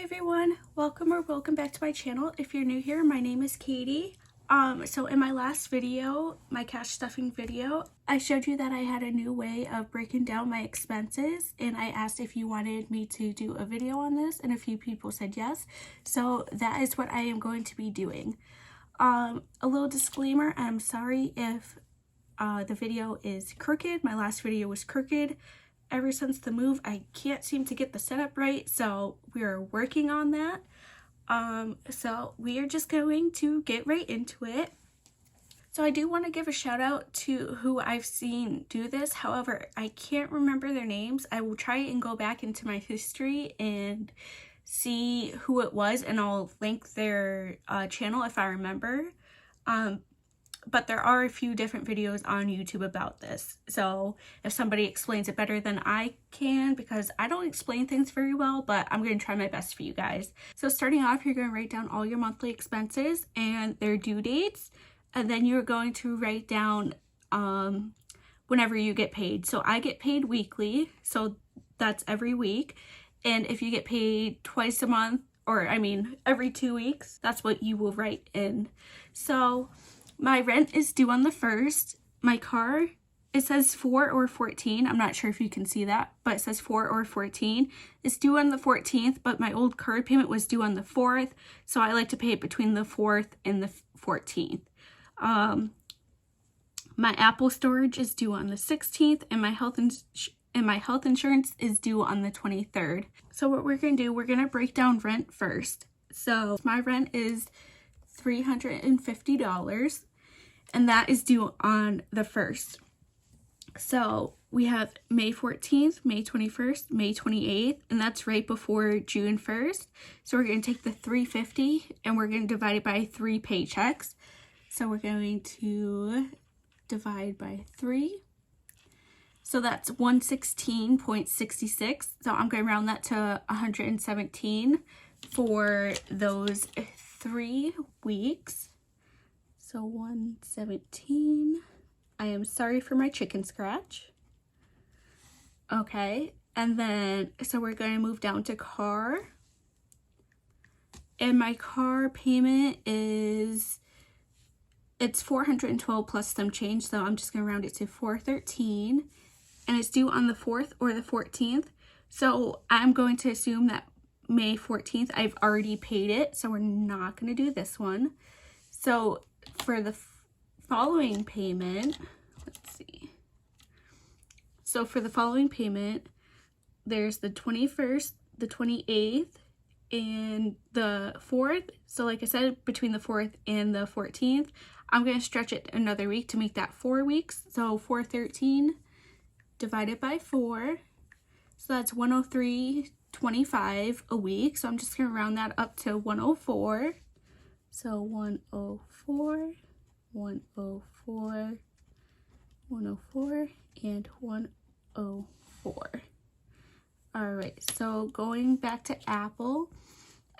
everyone, welcome back to my channel. If you're new here, my name is Katie. So in my last video, my cash stuffing video, I showed you that I had a new way of breaking down my expenses, and I asked if you wanted me to do a video on this, and a few people said yes. So that is what I am going to be doing. A little disclaimer, I'm sorry if the video is crooked. My last video was crooked. Ever since the move, I can't seem to get the setup right, so we're working on that. So we are just going to get right into it. So I do want to give a shout out to who I've seen do this. However, I can't remember their names. I will try and go back into my history and see who it was, and I'll link their channel if I remember. But there are a few different videos on YouTube about this. So if somebody explains it better than I can, because I don't explain things very well, but I'm going to try my best for you guys. So starting off, you're going to write down all your monthly expenses and their due dates. And then you're going to write down whenever you get paid. So I get paid weekly, so that's every week. And if you get paid twice a month, or I mean every 2 weeks, that's what you will write in. So my rent is due on the 1st. My car, it says 4 or 14. I'm not sure if you can see that, but it says 4 or 14. It's due on the 14th, but my old card payment was due on the 4th. So I like to pay it between the 4th and the 14th. My Apple storage is due on the 16th, and my health insurance is due on the 23rd. So what we're going to do, we're going to break down rent first. So my rent is $350. And that is due on the 1st. So we have May 14th, May 21st, May 28th, and that's right before June 1st. So we're going to take the $350 and we're going to divide it by 3 paychecks. So we're going to divide by 3. So that's 116.66. So I'm going to round that to 117 for those 3 weeks. So 117. I am sorry for my chicken scratch. Okay, and then so we're going to move down to car. And my car payment it's $412 plus some change, so I'm just going to round it to $413. And it's due on the 4th or the 14th. So I'm going to assume that May 14th I've already paid it, so we're not going to do this one. So for the following payment, let's see. So for the following payment, there's the 21st, the 28th, and the 4th. So like I said, between the 4th and the 14th, I'm going to stretch it another week to make that 4 weeks. So 413 divided by 4. So that's 103.25 a week. So I'm just going to round that up to 104. So 104, 104, 104, and 104. All right, so going back to Apple.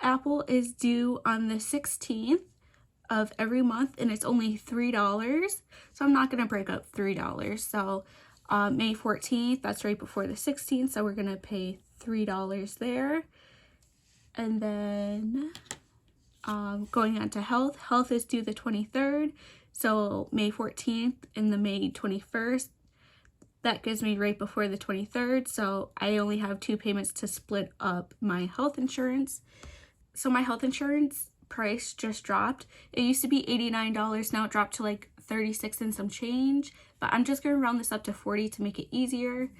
Apple is due on the 16th of every month, and it's only $3. So I'm not going to break up $3. So May 14th, that's right before the 16th. So we're going to pay $3 there. And then going on to health is due the 23rd, so May 14th and the May 21st. That gives me right before the 23rd, so I only have 2 payments to split up my health insurance. So my health insurance price just dropped. It used to be $89, now it dropped to like $36 and some change, but I'm just going to round this up to $40 to make it easier.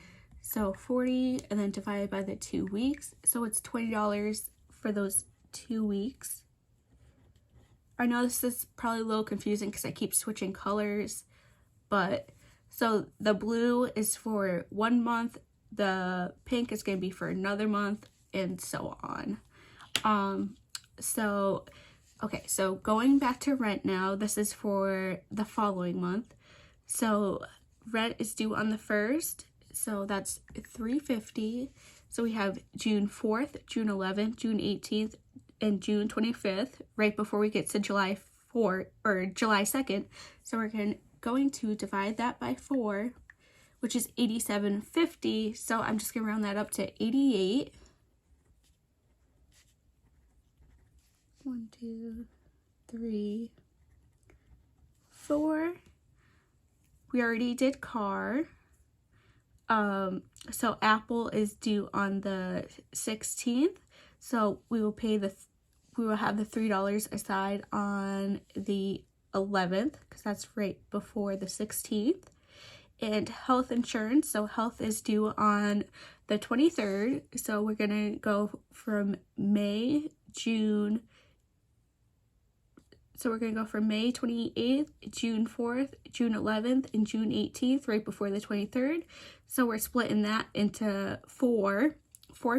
So 40 and then divided by the 2 weeks, so it's $20 for those 2 weeks. I know this is probably a little confusing because I keep switching colors, but so the blue is for 1 month, the pink is going to be for another month, and so on. Okay, so going back to rent now, this is for the following month. So rent is due on the 1st, so that's $350. So we have June 4th, June 11th, June 18th, and June 25th, right before we get to July 4th or July 2nd. So we're going to divide that by 4, which is $87.50. So I'm just going to round that up to $88. 1, 2, 3, 4. We already did car. So Apple is due on the 16th. So we will pay we will have the $3 aside on the 11th, because that's right before the 16th. And health insurance, so health is due on the 23rd. So we're gonna go from May, June. So we're going to go from May 28th, June 4th, June 11th, and June 18th, right before the 23rd. So we're splitting that into four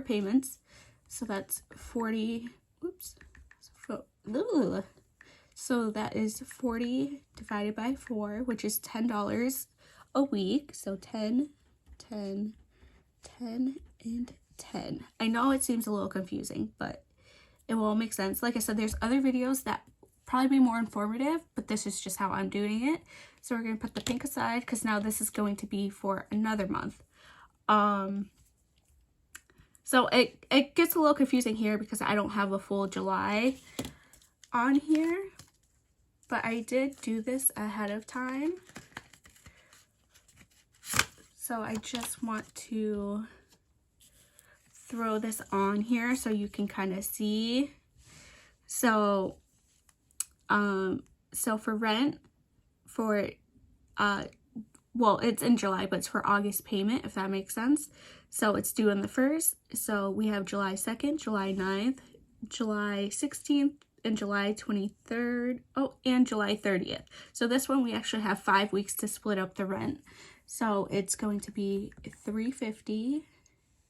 payments. So that's 40, oops. So that is 40 divided by 4, which is $10 a week. So 10, 10, 10, and 10. I know it seems a little confusing, but it will make sense. Like I said, there's other videos that probably be more informative, but this is just how I'm doing it. So we're going to put the pink aside, because now this is going to be for another month. So it gets a little confusing here because I don't have a full July on here, but I did do this ahead of time. So I just want to throw this on here so you can kind of see. So for rent, for, well, it's in July, but it's for August payment, if that makes sense. So it's due on the 1st. So we have July 2nd, July 9th, July 16th, and July 23rd. Oh, and July 30th. So this one, we actually have 5 weeks to split up the rent. So it's going to be $350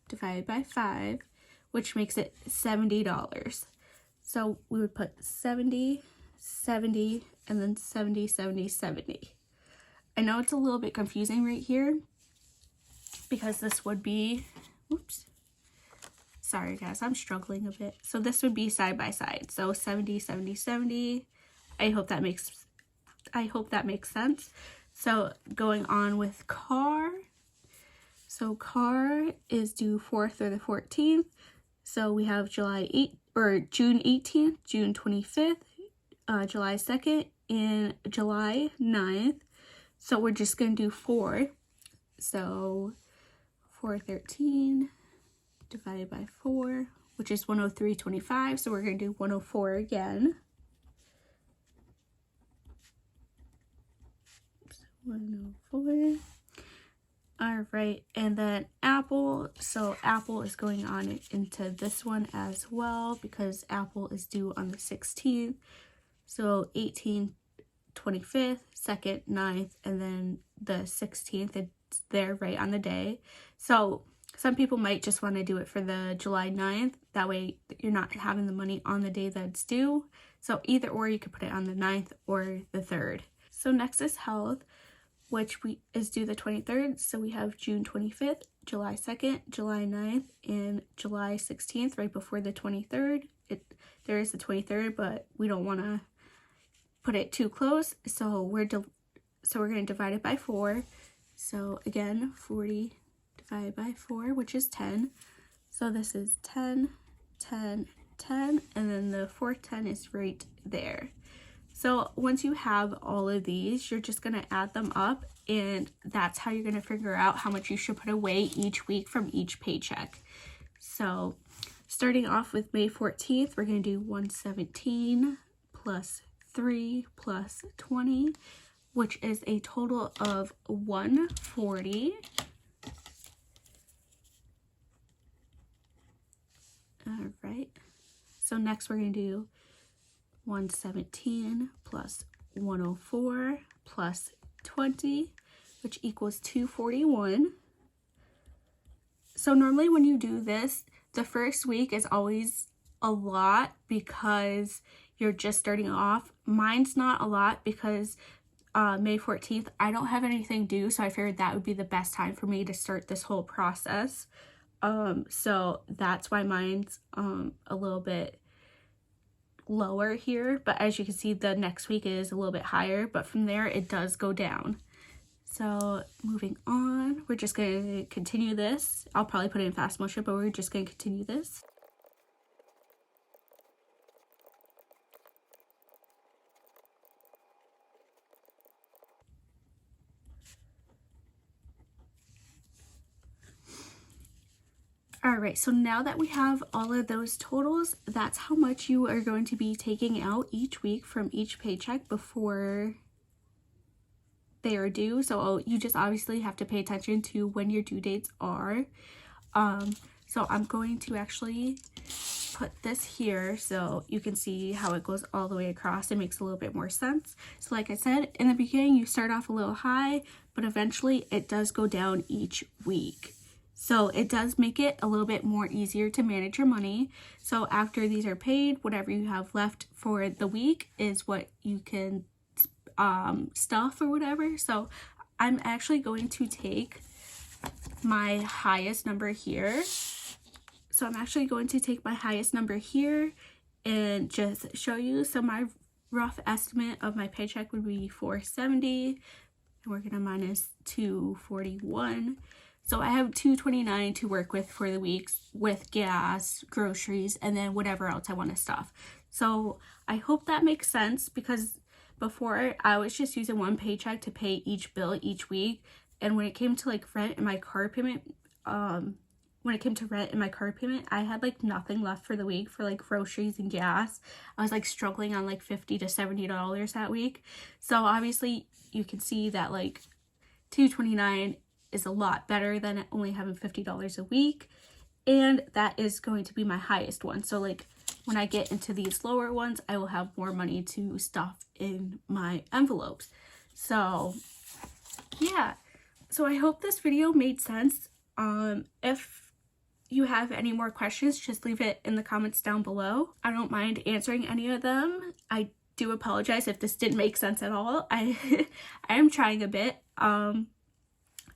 divided by 5, which makes it $70. So we would put 70, 70, and then 70, 70, 70. I know it's a little bit confusing right here because this would be, oops, sorry guys, I'm struggling a bit. So this would be side by side. So 70, 70, 70. I hope that makes sense. So going on with car. So car is due 4th or the 14th. So we have June 18th, June 25th, July 2nd, and July 9th. So we're just going to do 4. So 413 divided by 4, which is 103.25. So we're going to do 104 again. So 104. All right, and then Apple. So Apple is going on into this one as well because Apple is due on the 16th. So 18th, 25th, 2nd, 9th, and then the 16th. It's there right on the day. So some people might just want to do it for the July 9th. That way you're not having the money on the day that it's due. So either or, you could put it on the 9th or the 3rd. So next is health, which is due the 23rd. So we have June 25th, July 2nd, July 9th, and July 16th, right before the 23rd. There is the 23rd, but we don't want to put it too close. So we're going to divide it by 4. So again, 40 divided by 4, which is 10. So this is 10, 10, 10, and then the fourth 10 is right there. So once you have all of these, you're just going to add them up, and that's how you're going to figure out how much you should put away each week from each paycheck. So starting off with May 14th, we're going to do 117 plus 3 plus 20, which is a total of 140. All right. So next we're going to do 117 plus 104 plus 20, which equals 241. So normally when you do this, the first week is always a lot because you're just starting off. Mine's not a lot because May 14th, I don't have anything due, so I figured that would be the best time for me to start this whole process. So that's why mine's a little bit lower here, but as you can see, the next week is a little bit higher, but from there it does go down. So moving on, we're just going to continue this. I'll probably put it in fast motion, but we're just going to continue this. Alright, so now that we have all of those totals, that's how much you are going to be taking out each week from each paycheck before they are due. So you just obviously have to pay attention to when your due dates are. So I'm going to actually put this here so you can see how it goes all the way across. It makes a little bit more sense. So like I said, in the beginning you start off a little high, but eventually it does go down each week. So it does make it a little bit more easier to manage your money. So after these are paid, whatever you have left for the week is what you can stuff or whatever. So I'm actually going to take my highest number here. So I'm actually going to take my highest number here and just show you. So my rough estimate of my paycheck would be $470, and we're gonna minus $241. So I have $229 to work with for the weeks with gas, groceries, and then whatever else I want to stuff. So I hope that makes sense, because before I was just using one paycheck to pay each bill each week. And when it came to like rent and my car payment, I had like nothing left for the week for like groceries and gas. I was like struggling on like $50 to $70 that week. So obviously you can see that like $229 is a lot better than only having $50 a week, and that is going to be my highest one. So like when I get into these lower ones, I will have more money to stuff in my envelopes. So yeah, so I hope this video made sense. If you have any more questions, just leave it in the comments down below. I don't mind answering any of them. I do apologize if this didn't make sense at all. I am trying a bit.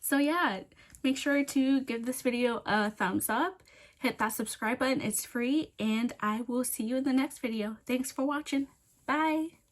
So yeah, make sure to give this video a thumbs up, hit that subscribe button, it's free, and I will see you in the next video. Thanks for watching. Bye!